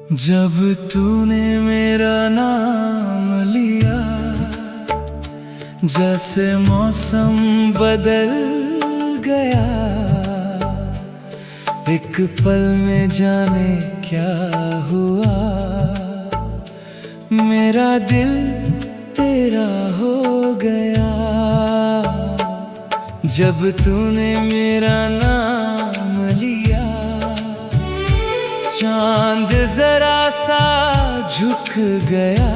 जब तूने मेरा नाम लिया, जैसे मौसम बदल गया। एक पल में जाने क्या हुआ, मेरा दिल तेरा हो गया। जब तूने मेरा नाम लिया, चांद जरा सा झुक गया।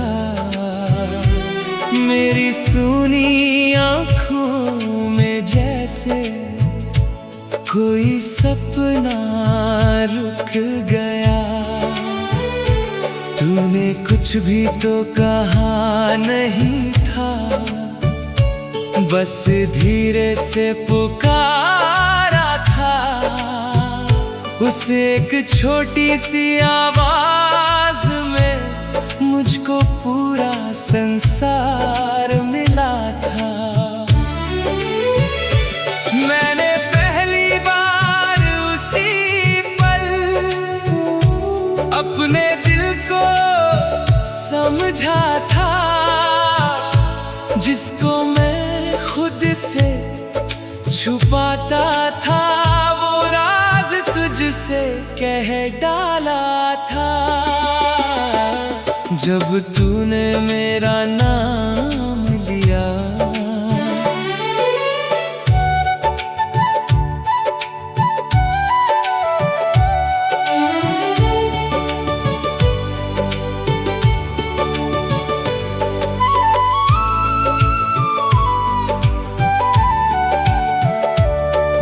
मेरी सूनी आँखों में जैसे कोई सपना रुक गया। तूने कुछ भी तो कहा नहीं था, बस धीरे से पुकारा था। उस एक छोटी सी आवाज में मुझको पूरा संसार मिला था। मैंने पहली बार उसी पल अपने दिल को समझा था, जिसको मैं खुद से छुपाता था। वो राज तुझसे कह डाला था, जब तूने मेरा नाम लिया।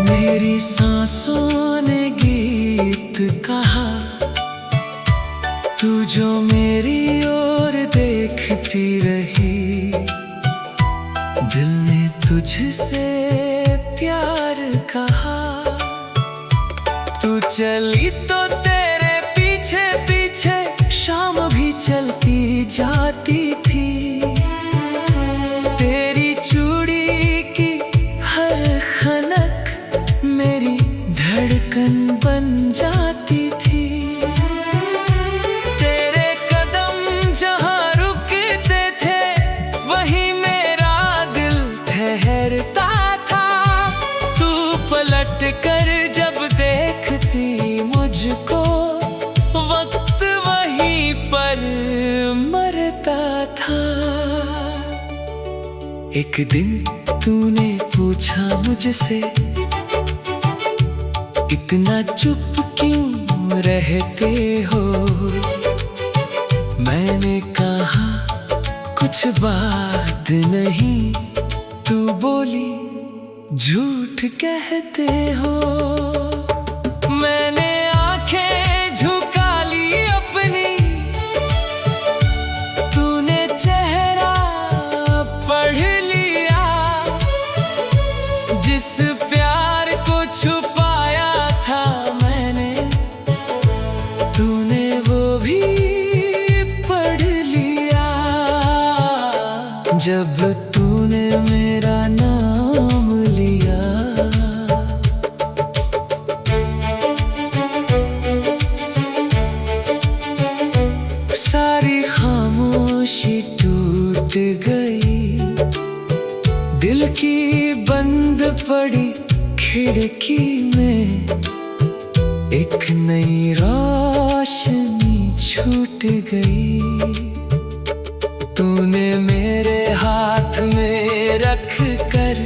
मेरी सांसों ने गीत कहा, तू जो मेरी ओर देखती रही। दिल ने तुझसे प्यार कहा, तू चली तो तेरे पीछे पीछे शाम भी चलती जाती थी। तेरी चूड़ी की हर खनक मेरी धड़कन बन जाती थी। तेरे कदम जहाँ रुकते थे, वहीं मेरा दिल ठहरता था। तू पलट कर जब देखती मुझको, वक्त वहीं पर मरता था। एक दिन तूने पूछा मुझसे, इतना चुप क्यों रहते हो। मैंने कहा कुछ बात नहीं। तू बोली झूठ कहते हो। मैंने आंखें झुका ली अपनी, तूने चेहरा पढ़ लिया। जिस प्यार को छुपाया था मैंने, तूने वो भी पढ़ लिया। जब तूने मेरा नाम लिया। सारी खामोशी टूट गई, दिल की बंद पड़ी खिड़की में एक नई रोशनी छूट गई। तूने मेरे हाथ में रख कर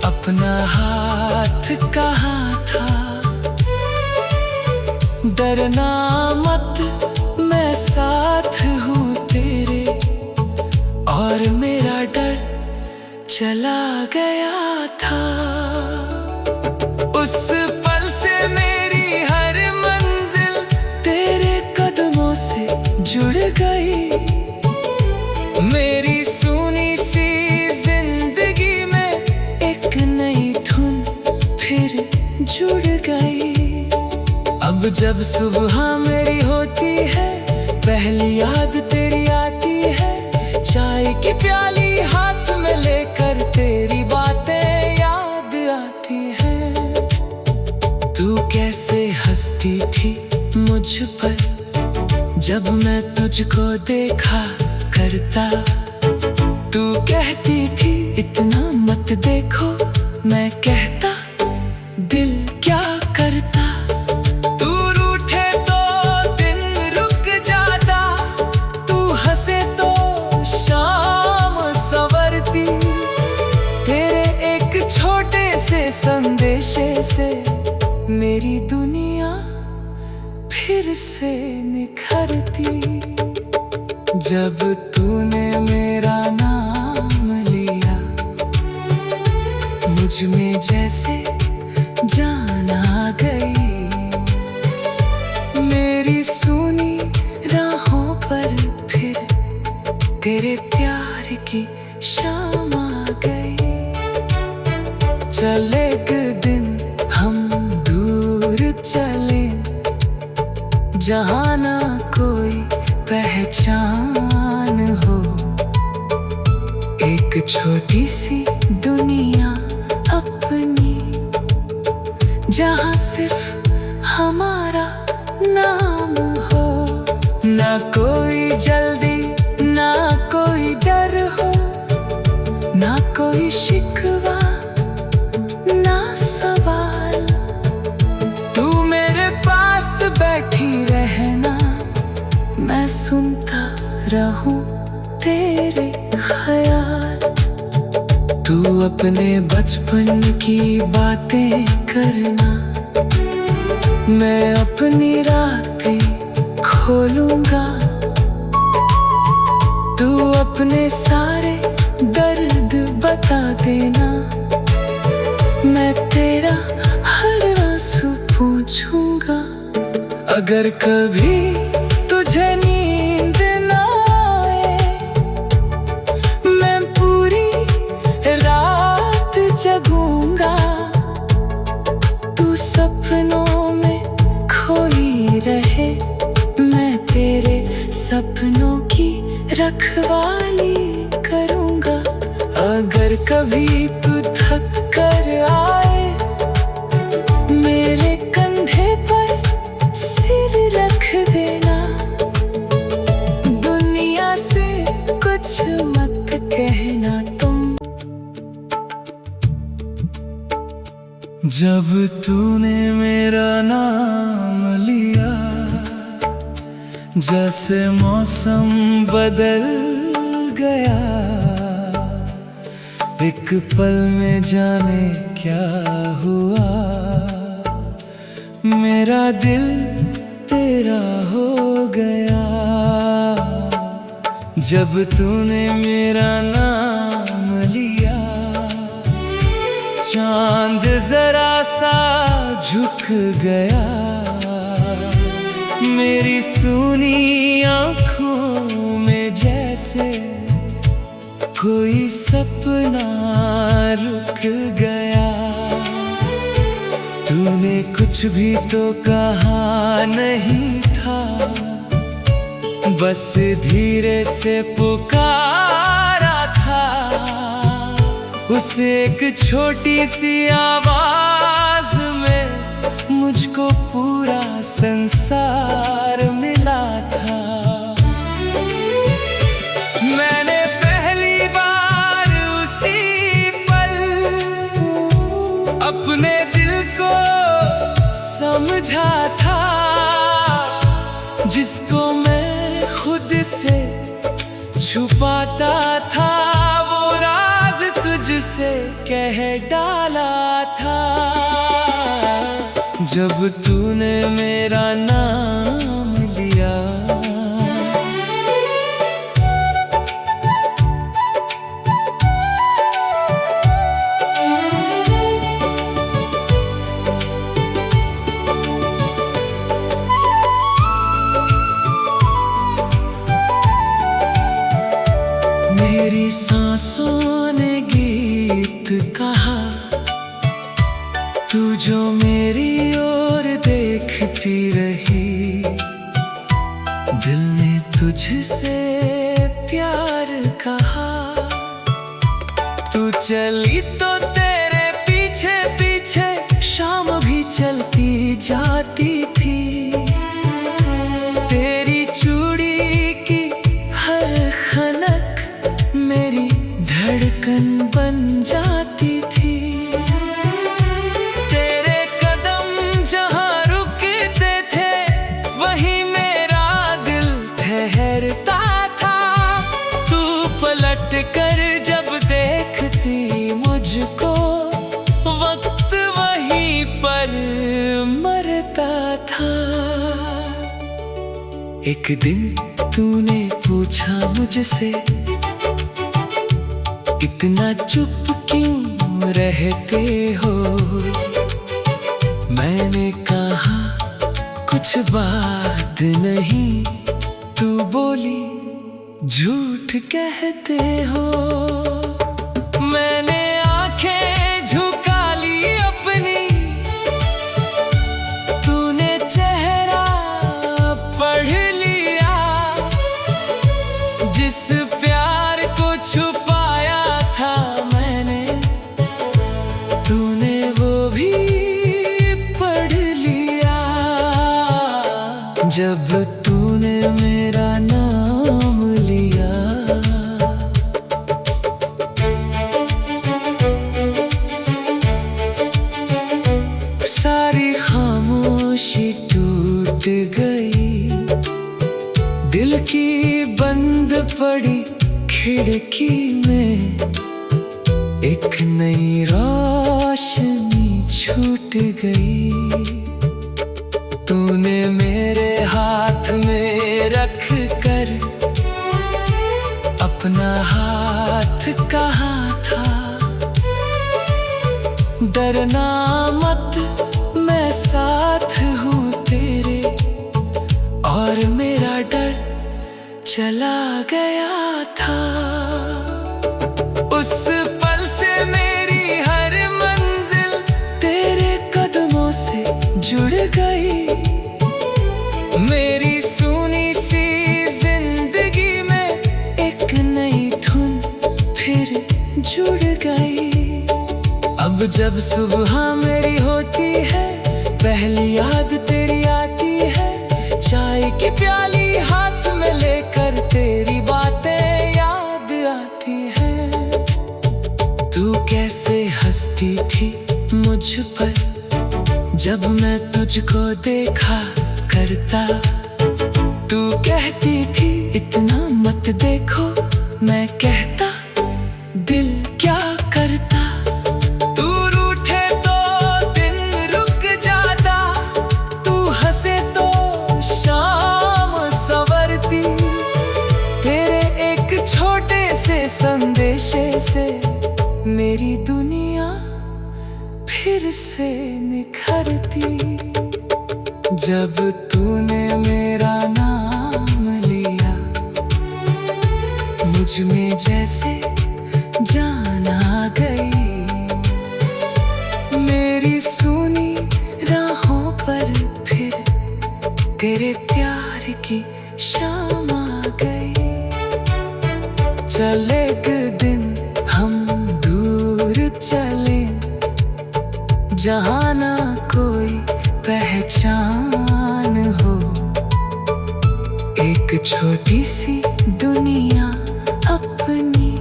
अपना हाथ कहा था, डरना मत मैं साथ हूँ तेरे। और मेरा डर चला गया था। उस पल से मेरी हर मंजिल तेरे कदमों से जुड़ गई। मेरी सूनी सी जिंदगी में एक नई धुन फिर जुड़ गई। अब जब सुबह मेरी होती है, पहली याद तेरी आती है। चाय की प्याली हाथ में लेकर तेरी बातें याद आती है। तू कैसे हंसती थी मुझ पर जब मैं तुझको देखा करता। तू कहती थी इतना मत देखो, मैं कहता दिल क्या करता। तू रूठे तो दिन रुक जाता, तू हंसे तो शाम संवरती। तेरे एक छोटे से संदेशे से मेरी दुनिया फिर से निखरती। जब तूने मेरा नाम लिया, मुझ में जैसे जान आ गई। मेरी सुनी राहों पर फिर तेरे प्यार की शाम आ गई। चले एक दिन हम दूर चले, जहाँ ना कोई पहचान हो। एक छोटी सी दुनिया अपनी, जहाँ सिर्फ हमारा नाम हो। ना कोई जल्दी, ना कोई डर हो, ना कोई शिकवा, ना सवाल। तू मेरे पास बैठी रहना, मैं सुनता रहूं तेरे ख्याल। तू अपने बचपन की बातें करना, मैं अपनी रातें खोलूंगा। तू अपने सारे दर्द बता देना, मैं तेरा हर आंसू पूछूंगा। अगर कभी तुझे नींद ना आए, मैं पूरी रात जगूंगा। तू सपनों में खोई रहे, मैं तेरे सपनों की रखवाली करूंगा। अगर कभी तू थक कर आए, मेरे कंधे पर सिर रख देना। दुनिया से कुछ मत कहना तुम। जब तूने मेरा नाम लिया, जैसे मौसम बदल गया। एक पल में जाने क्या हुआ, मेरा दिल तेरा हो गया। जब तूने मेरा नाम लिया, चांद जरा सा झुक गया। मेरी सूनी आँखों में जैसे कोई सपना रुक गया। तूने कुछ भी तो कहा नहीं था, बस धीरे से पुकारा था। उस एक छोटी सी आवाज में मुझको पूरा संसार मिला था। मैंने पहली बार उसी पल अपने दिल को समझा था, जिसको मैं खुद से छुपाता था। वो राज तुझसे कह डाला था। जब तूने मेरा नाम लिया, मेरी सांसों ने गीत कहा। तू जो मेरी ओर देखती रही, दिल ने तुझसे प्यार कहा। तू चली तो तेरे पीछे पीछे शाम भी चलती जाती थी। मरता था। एक दिन तूने पूछा मुझसे, इतना चुप क्यों रहते हो? मैंने कहा कुछ बात नहीं। तू बोली झूठ कहते हो। मैंने आंखें झुका ली अपनी, तूने चेहरा पढ़ लिया। जिस प्यार को छुपाया था मैंने, तूने वो भी पढ़ लिया। जब तूने मेरा नाम लिया, सारी खामोशी टूट गई। दिल की बंद पड़ी खिड़की में एक नई रोशनी छूट गई। तूने मेरे हाथ में रख कर अपना हाथ कहा था। डरना मत, मैं साथ हूँ तेरे। और मेरा डर चला गया था। उस पल से मेरी हर मंजिल तेरे कदमों से जुड़ गई। मेरी सुनी सी जिंदगी में एक नई धुन फिर जुड़ गई। अब जब सुबह मेरी होती है, पहली याद तेरी आती है। चाय की प्याली हाथ में लेकर तेरी बातें याद आती हैं। तू कैसे हंसती थी मुझ पर जब मैं तुझको देखा करता। तू कहती थी इतना मत देखो, मैं कहता दिल क्या करता। तू रूठे तो दिन रुक जाता, तू हंसे तो शाम संवरती। तेरे एक छोटे से संदेशे से मेरी दुनिया फिर से निखरती। जब तूने मेरा नाम लिया, मुझ में जैसे जान आ गई। मेरी सुनी राहों पर फिर तेरे प्यार की शाम आ गई। चले एक दिन हम दूर चले, जहाँ ना कोई पहचान हो। एक छोटी सी दुनिया अपनी,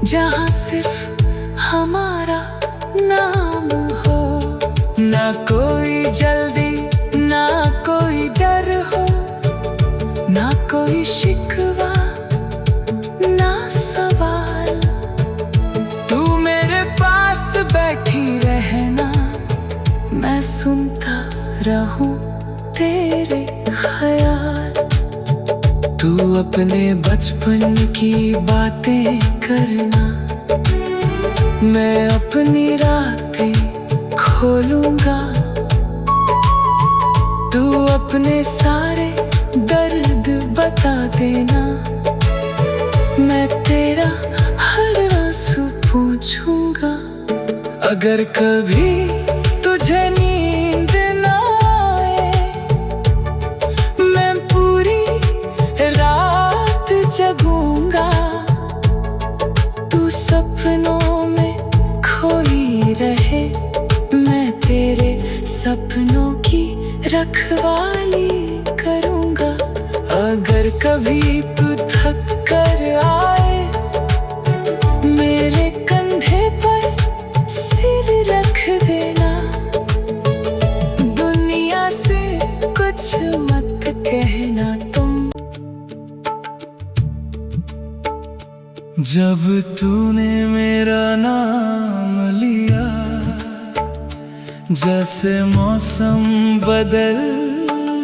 जहाँ सिर्फ हमारा नाम हो। ना कोई जल्दी, ना कोई डर हो, ना कोई शिकवा, ना सवाल। तू मेरे पास बैठी रहना, मैं सुनता रहूं तेरे ख्याल। तू अपने बचपन की बातें करना, मैं अपनी रातें खोलूंगा। तू अपने सारे दर्द बता देना, मैं तेरा हर आंसू पूछूंगा। अगर कभी तुझे नींद ना आए, मैं पूरी रात जगूंगा। तू सपनों में खोई रहे, मैं तेरे सपनों की रखवाली करूंगा। अगर कभी तू थक कर आए, मेरे कंधे पर सिर रख देना। दुनिया से कुछ मत कहना तुम। जब तूने मेरा नाम लिया, जैसे मौसम बदल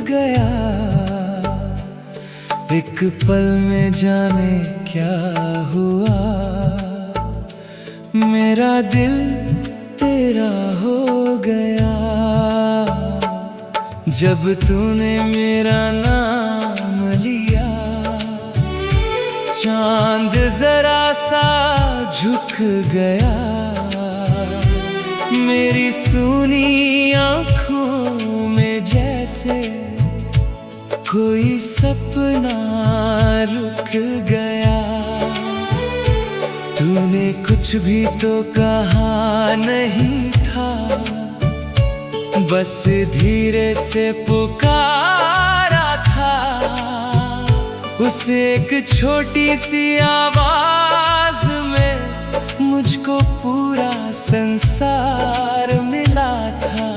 गया, एक पल में जाने क्या हुआ। मेरा दिल तेरा हो गया जब तूने मेरा नाम लिया। चांद जरा सा झुक गया, मेरी सूनी आँखों में जैसे कोई सपना रुक गया। तूने कुछ भी तो कहा नहीं था, बस धीरे से पुकारा था। उस एक छोटी सी आवाज में मुझको पूरा संसार मिला था।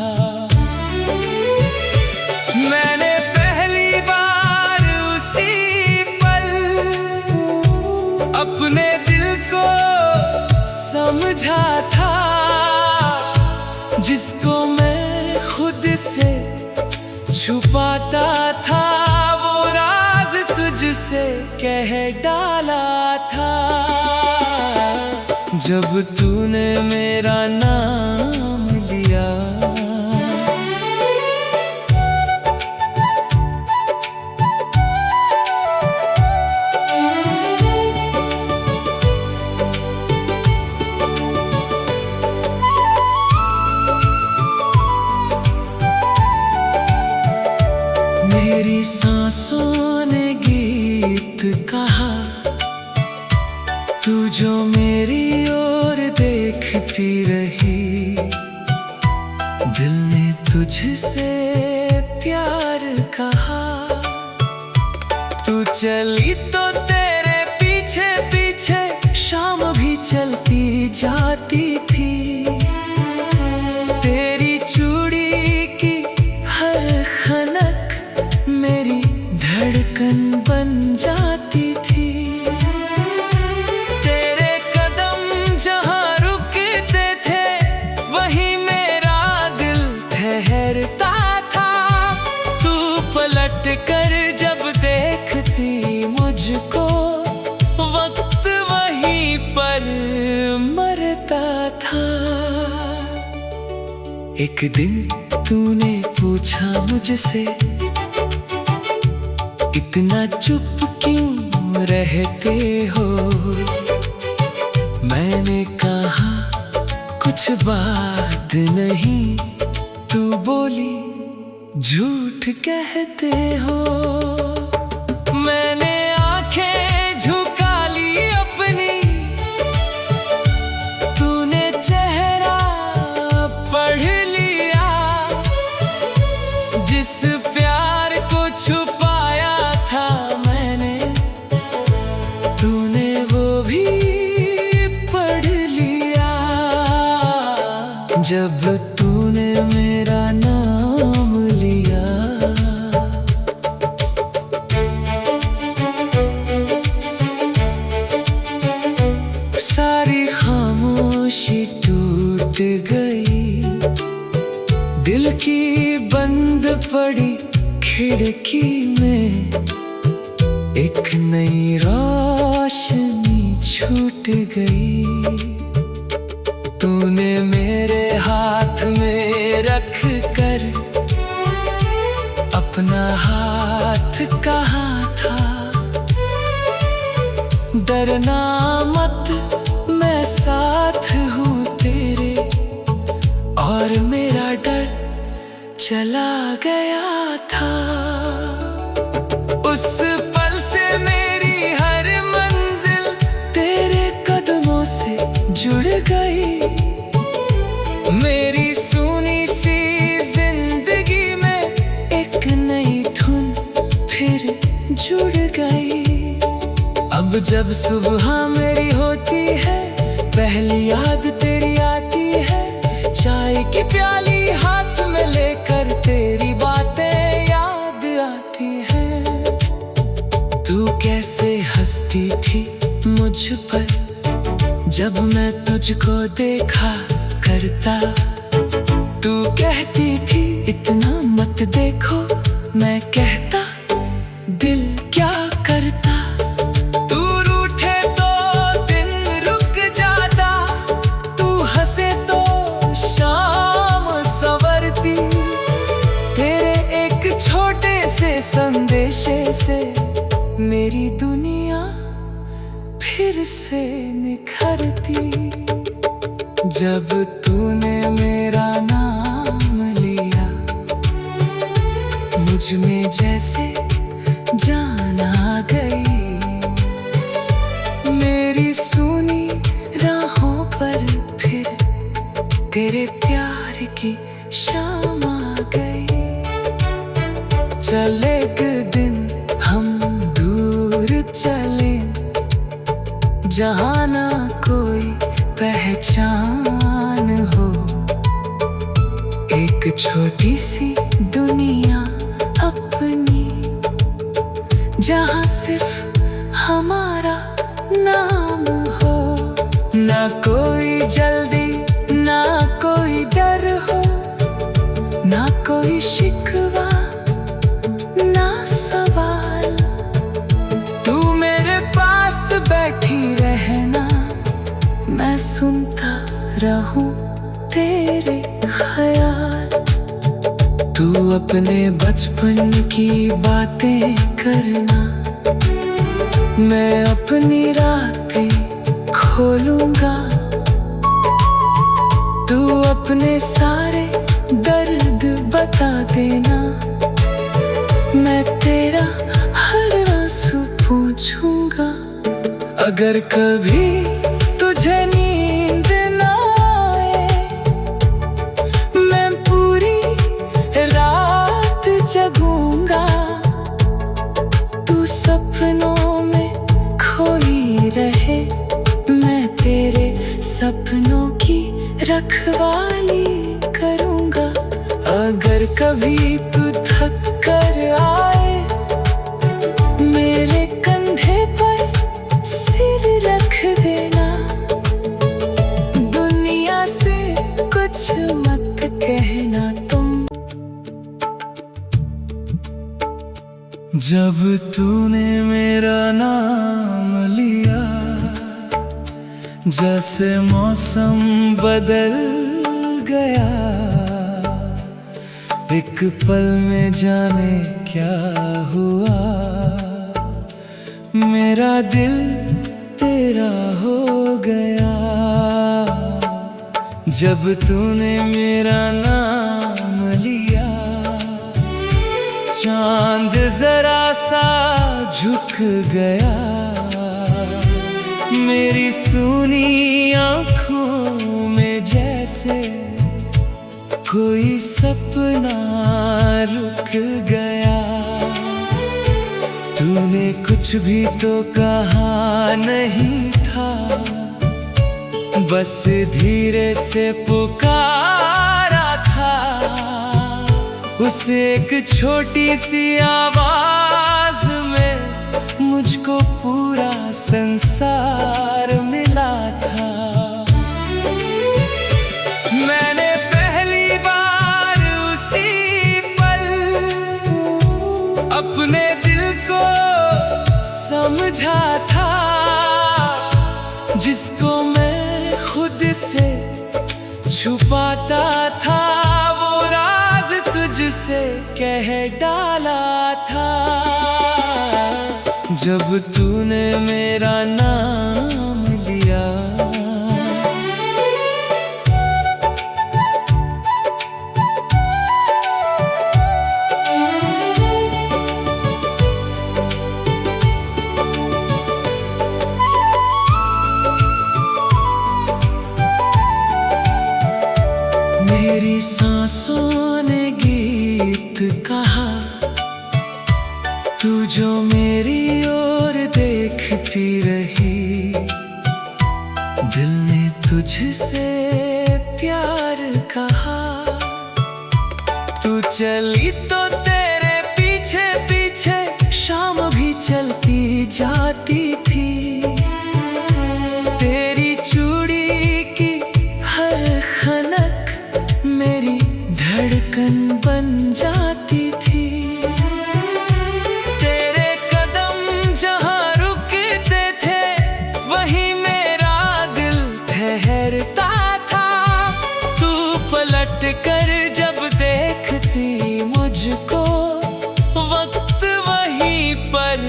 मैंने पहली बार उसी पल अपने दिल को समझा था, जिसको मैं खुद से छुपाता था। वो राज तुझसे कह डाला था जब तूने मेरा नाम लिया। मेरी सांसों ने गीत कहा, तू जो मेरी ओर देखती रही। दिल ने तुझसे प्यार कहा, तू चली तो तेरे पीछे पीछे शाम भी चलती जाती थी। तेरी चूड़ी की हर खनक मेरी धड़कन बन जाती थी। तेरे कदम जहाँ रुकते थे वहीं मेरा दिल ठहरता था। तू पलट कर जब देखती मुझको, वक्त वहीं पर मरता था। एक दिन तूने पूछा मुझसे, इतना चुप क्यों रहते हो? मैंने कहा कुछ बात नहीं। तू बोली झूठ कहते हो। मैंने आंखें झुका ली अपनी, तूने चेहरा पढ़ लिया। जिस प्यार को छुपाया था मैंने, तूने वो भी पढ़ लिया। जब तूने मेरा नाम लिया। सारी खामोशी टूट गई, दिल की बंद पड़ी खिड़की में एक नई रोशनी छूट गई। तूने मेरे हाथ में रख कर अपना हाथ कहाँ था। डरना मत, मैं साथ हूँ तेरे, और मेरा डर चला गया था। उस पल से मेरी हर मंजिल तेरे कदमों से जुड़ गई। मेरी सूनी सी जिंदगी में एक नई धुन फिर जुड़ गई। अब जब सुबह मेरी होती है, पहली याद तेरी आती है। चाय की प्याली हाथ में लेकर तेरी बातें याद आती हैं। तू कैसे हंसती थी मुझ पर जब मैं तुझको देखा करता। तू कहती थी इतना मत देखो, मैं कहता दिल क्या करता। तू रूठे तो दिन रुक जाता, तू हंसे तो शाम संवरती। तेरे एक छोटे से संदेशे से मेरी दुनिया फिर से निखरती। जब तूने मेरा नाम लिया, मुझ में जैसे जान आ गई। मेरी सुनी राहों पर फिर तेरे प्यार की शाम आ गई। चल एक दिन हम दूर चले, जहाँ ना कोई पहचान हो। एक छोटी सी दुनिया अपनी, जहाँ सिर्फ हमारा नाम हो। ना कोई जल्दी, ना कोई डर हो, ना कोई शिकवा, ना सवाल। तू मेरे पास बैठी रहना, मैं सुनता रहूं तेरे ख्याल। तू अपने बचपन की बातें करना, मैं अपनी रातें खोलूंगा। तू अपने सारे दर्द बता देना, मैं तेरा हर आंसू पूछूंगा। अगर कभी तुझे नींद ना आए, मैं पूरी रात जगूंगा। तू सपनों में खोई रहे, मैं तेरे सपनों की रखवाली करूंगा। अगर कभी तू थक कर आए, मेरे कंधे पर सिर रख देना। दुनिया से कुछ मत कहना तुम। जब तूने मेरा नाम लिया, जैसे मौसम बदल गया। एक पल में जाने क्या हुआ, मेरा दिल तेरा हो गया। जब तूने मेरा नाम लिया, चांद जरा सा झुक गया। मेरी सूनी आँखों में जैसे कोई सपना रुक गया। तूने कुछ भी तो कहा नहीं था, बस धीरे से पुकारा था। उस एक छोटी सी आवाज में मुझको पूरा संसार मिला था। मैंने पहली बार उसी पल अपने दिल को समझा था, जिसको मैं खुद से छुपाता था। वो राज तुझसे कह डाला था। जब तूने मेरा नाम लिया, मेरी सांसों ने गीत कहा। तू जो मेरी ओर देखती रही, दिल ने तुझसे प्यार कहा। तू चली तो तेरे पीछे पीछे शाम भी चलती जाती थी। तेरी चूड़ी की हर खनक मेरी धड़कन धड़कन बन जाती थी। तेरे कदम जहाँ रुकते थे वहीं मेरा दिल ठहरता था। तू पलट कर जब देखती मुझको वक्त वहीं पर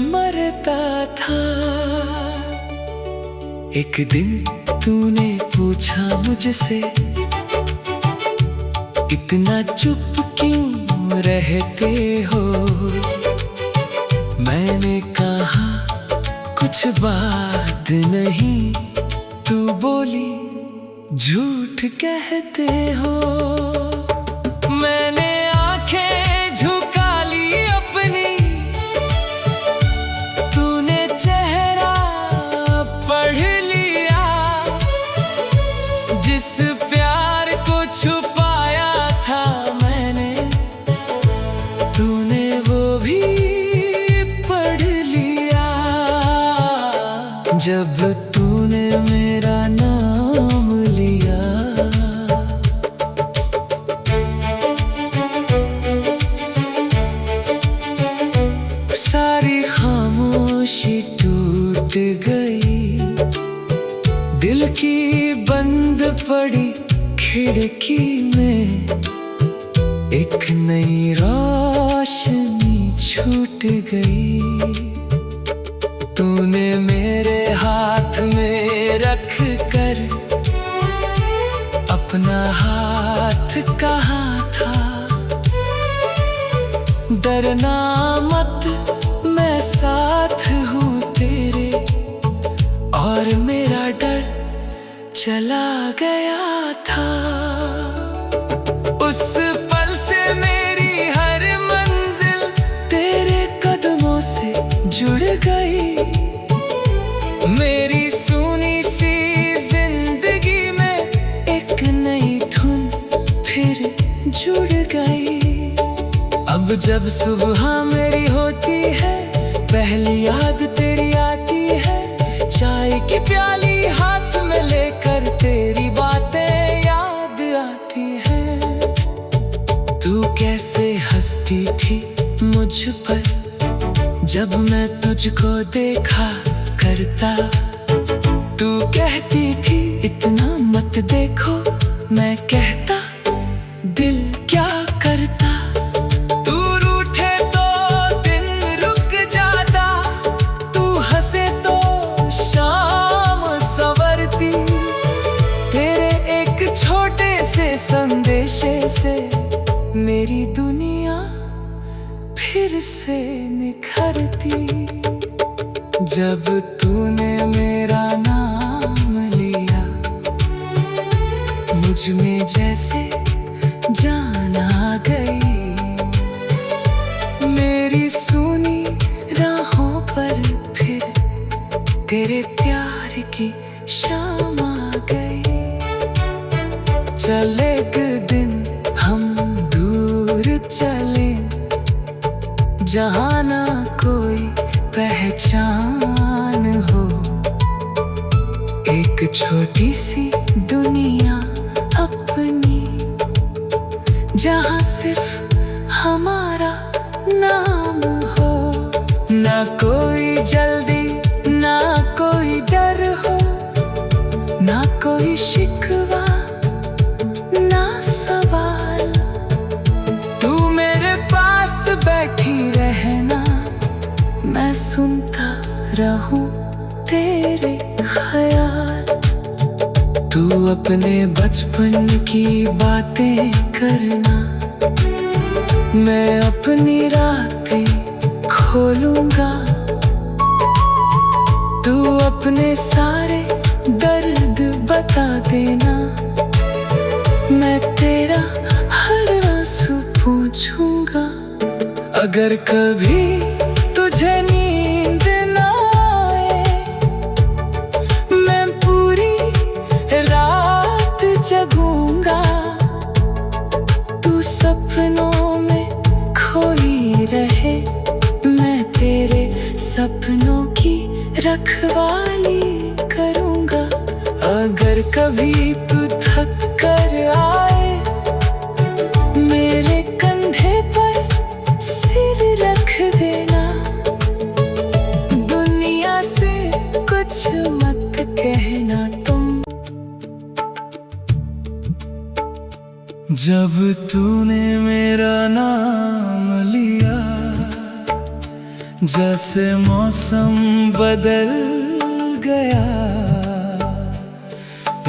मरता था। एक दिन तूने पूछा मुझसे, इतना चुप क्यों रहते हो? मैंने कहा कुछ बात नहीं। तू बोली झूठ कहते हो। मैंने आंखें झुका ली अपनी, तूने चेहरा पढ़ लिया। जिस प्यार को छुपाया था मैंने, तूने वो भी पढ़ लिया। जब तूने मेरा नाम लिया, सारी खामोशी टूट गई। दिल की बंद पड़ी खिड़की में एक नई रोशनी छूट गई। तूने मेरे हाथ में रख कर अपना हाथ कहा था। डरना मत, मैं साथ हूँ तेरे। और मेरा डर चला गया था। उस पल से मेरी हर मंजिल तेरे कदमों से जुड़ गई। मेरी सुनी सी जिंदगी में एक नई धुन फिर जुड़ गई। अब जब सुबह मेरी होती है, पहली याद तेरी आती है। चाय की प्याली हाथ में लेकर तेरी बातें याद आती हैं। तू कैसे हंसती थी मुझ पर जब मैं तुझको देखा करता। तू कहती थी इतना मत देखो, मैं कहता दिल क्या करता। तू रूठे तो दिन रुक जाता, तू हंसे तो शाम संवरती। तेरे एक छोटे से संदेशे से मेरी दुनिया फिर से निखरती। जब तूने मेरा नाम लिया, मुझ में जैसे जान आ गई। मेरी सुनी राहों पर फिर तेरे प्यार की शाम आ गई। चल एक दिन हम दूर चले, जहाँ ना कोई पहचान हो। एक छोटी सी दुनिया अपनी, जहाँ सिर्फ हमारा नाम हो। ना कोई जल्दी, ना कोई डर हो, ना कोई शिकवा, ना सवाल। तू मेरे पास बैठी रहना, मैं सुनता रहूं तेरे ख्याल। तू अपने बचपन की बातें करना, मैं अपनी रातें खोलूंगा। तू अपने सारे दर्द बता देना, मैं तेरा हर आंसू पूछूंगा। अगर कभी तुझे नींद ना आए, मैं पूरी रात जगूंगा। तू सपनों में खोई रहे, मैं तेरे सपनों की रखवाली करूंगा। अगर कभी तू थक कर आए, जब तूने मेरा नाम लिया, जैसे मौसम बदल गया।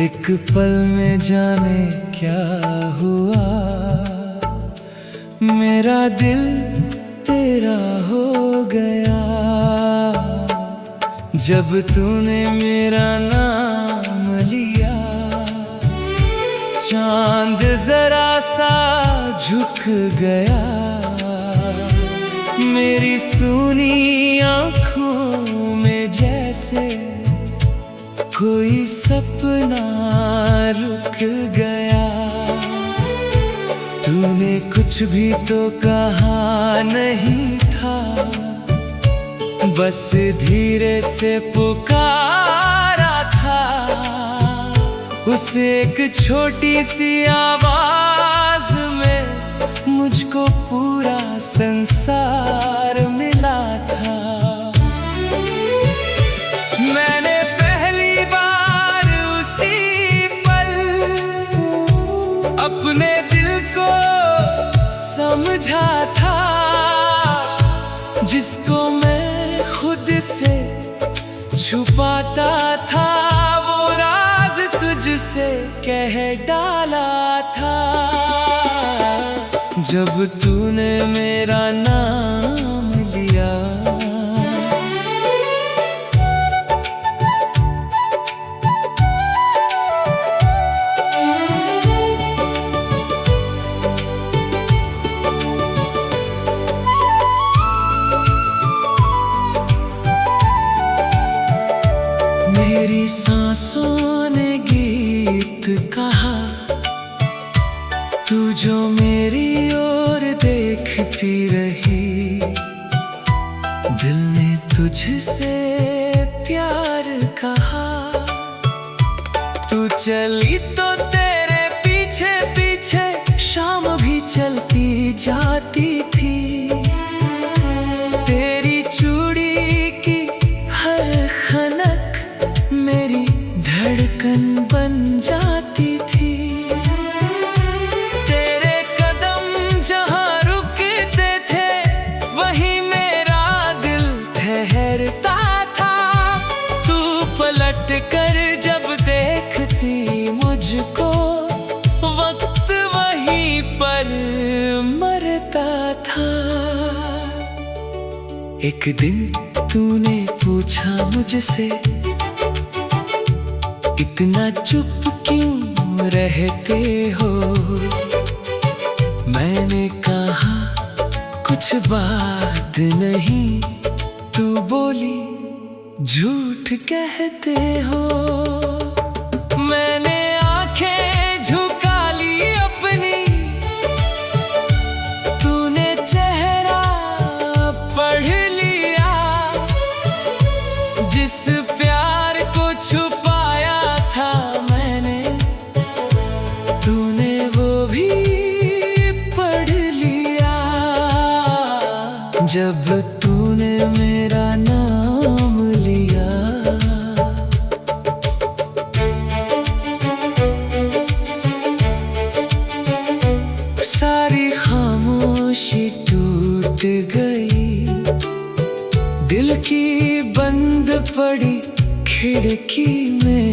एक पल में जाने क्या हुआ, मेरा दिल तेरा हो गया। जब तूने मेरा नाम लिया, चांद जरा सा झुक गया। मेरी सूनी आँखों में जैसे कोई सपना रुक गया। तूने कुछ भी तो कहा नहीं था, बस धीरे से पुकारा था। उस एक छोटी सी आवाज में मुझको पूरा संसार मिला था। मैंने पहली बार उसी पल अपने दिल को समझा था, जिसको मैं खुद से छुपाता था। वो राज तुझसे कह डाला था, जब तूने मेरा नाम लिया। मेरी सांसों ने गीत कहा, तू जो मेरी ओर देखती रही। दिल ने तुझसे प्यार कहा, तू चली तो तेरे पीछे पीछे शाम भी चलती जाती थी। तेरी चूड़ी की हर खनक मेरी धड़कन बन जाती थी। तेरे कदम जहाँ रुकते थे, वहीं मेरा दिल ठहरता था। तू पलट कर जब देखती मुझको, वक्त वहीं पर मरता था। एक दिन तूने पूछा मुझसे, इतना चुप क्यों रहते हो। मैंने कहा कुछ बात नहीं। तू बोली झूठ कहते हो। मैंने आंखें झुका ली अपनी, तूने चेहरा पढ़ लिया। जिस प्यार को छुपाया था मैंने, तूने वो भी पढ़ लिया। जब तूने मेरा नाम लिया। सारी खामोशी टूट गई, दिल की बंद पड़ी खिड़की में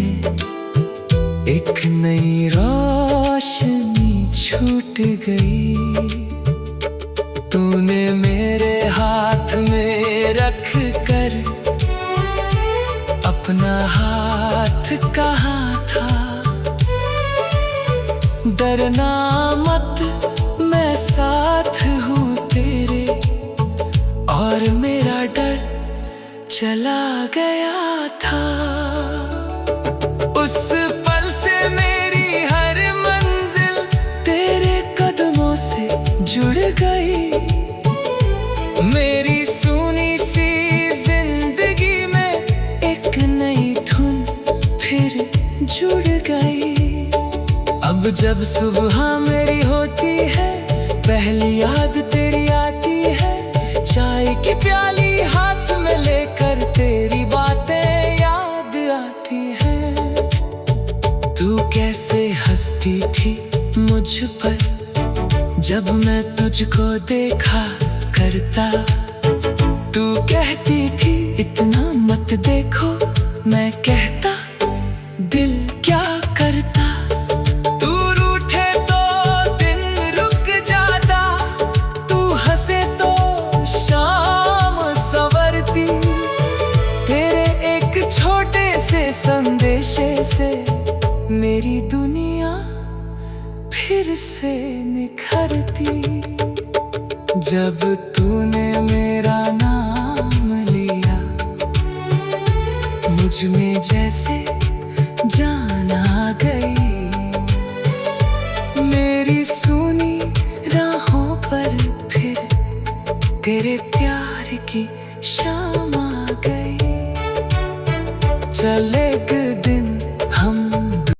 एक नई रोशनी छूट गई। तूने मेरे हाथ में रख कर अपना हाथ कहाँ था। डरना मत, मैं साथ हूँ तेरे, और मेरा डर चला गया था। उस पल से मेरी हर मंजिल तेरे कदमों से जुड़ गई। मेरी सुनी सी जिंदगी में एक नई धुन फिर जुड़ गई। अब जब सुबह मेरी होती है, पहली याद तेरी आती है। चाय की प्याली हाथ में लेकर तेरी बातें याद आती हैं। तू कैसे हंसती थी मुझ पर, मैं तुझको देखा करता, तू कहती थी इतना मत देखो, मैं कहता दिल क्या करता। तू रूठे तो दिन रुक जाता, तू हंसे तो शाम संवरती। तेरे एक छोटे से संदेशे से मेरी दुनिया फिर से निखरती। जब तूने मेरा नाम लिया, मुझ में जैसे जान आ गई। मेरी सुनी राहों पर फिर तेरे प्यार की शाम आ गई। चले